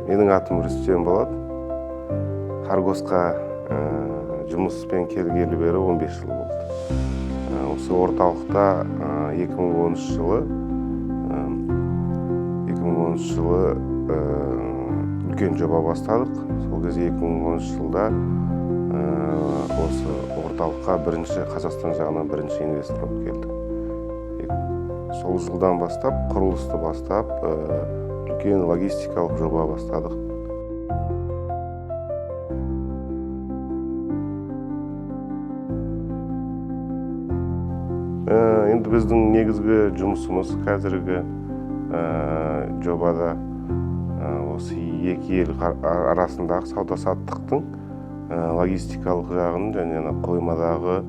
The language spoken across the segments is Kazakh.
Менің атым Рүстем болады. Қарғосқа жұмыспен келгелі бері 15 жыл болды. Осы орталықта 2013 жылы үлкен жоба бастадық. Сол кезде 2013 жылда осы орталыққа Қазақстан жағынан бірінші инвестор болып келді. Сол жылдан бастап, құрылысты бастап, үлкен логистикалық жоба бастадық. Енді біздің негізгі жұмысымыз қазіргі жобада осы екі ел арасындағы сауда-саттықтың логистикалық жағын және қоймадағы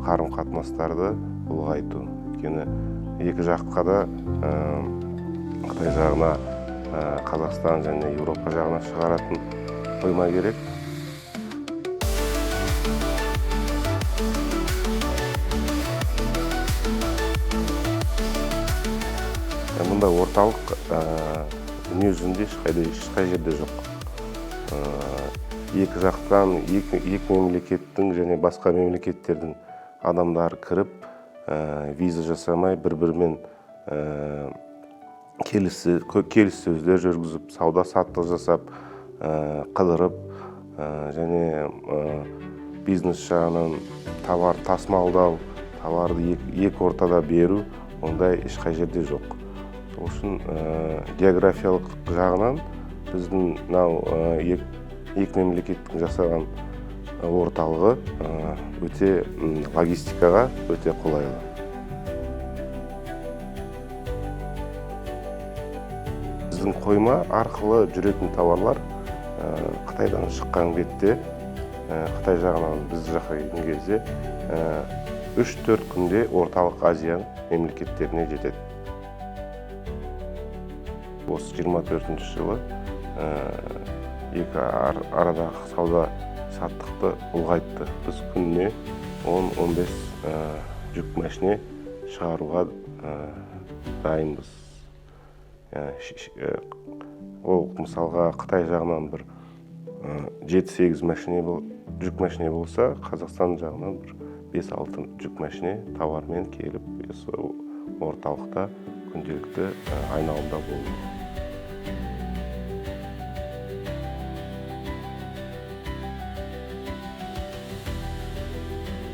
қарым-қатынастарды ұлғайту. Өйткені екі жаққа да Қытай жағына, Қазақстан және Еуропа жағына шығаратын қойма керек. Мұнда орталық дүние жүзінде ешқай жерде жоқ. Екі жақтан, екі мемлекеттің және басқа мемлекеттердің адамдары кіріп, виза жасамай, бір-бірімен келіссөздер жүргізіп, сауда-саттық жасап, қыдырып, және бизнес жағынан товар тасымалдау, товарды екі ортада беру, ондай ешқай жерде жоқ. Сол үшін географиялық жағынан біздің екі мемлекеттің жасаған орталығы өте логистикаға өте қолайлы. Біздің қойма арқылы жүретін товарлар Қытайдан шыққан бетте, Қытай жағынан біз жаққа келген кезде 3-4 күнде орталық Азия мемлекеттеріне жетеді. Осы 24 жылы екі арадағы сауда-саттықты ұлғайтты. Біз күніне 10-15 жүк машине шығаруға дайынбыз. Ол мысалға Қытай жағынан бір 7-8 жүк машине болса, Қазақстан жағынан бір 5-6 жүк машине товармен келіп, орталықта күнделікті айналымда болды.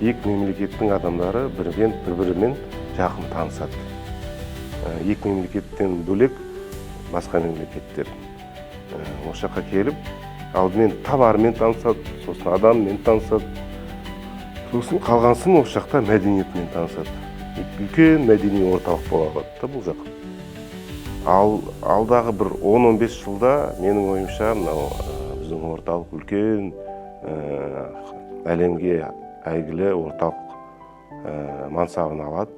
Екі мемлекеттің адамдары бір-бірімен жақын танысады. Екі мемлекеттен бөлек басқа мемлекеттер. Осы жаққа келіп, алдымен товармен танысады, сосын адаммен танысады. Сосын қалғансын осы жақта мәдениетмен танысады. Үлкен мәдени орталық болады бұл жақ. Алдағы бір 10-15 жылда менің ойымша біздің орталық үлкен әлемге әйгілі орталық мансабын алады.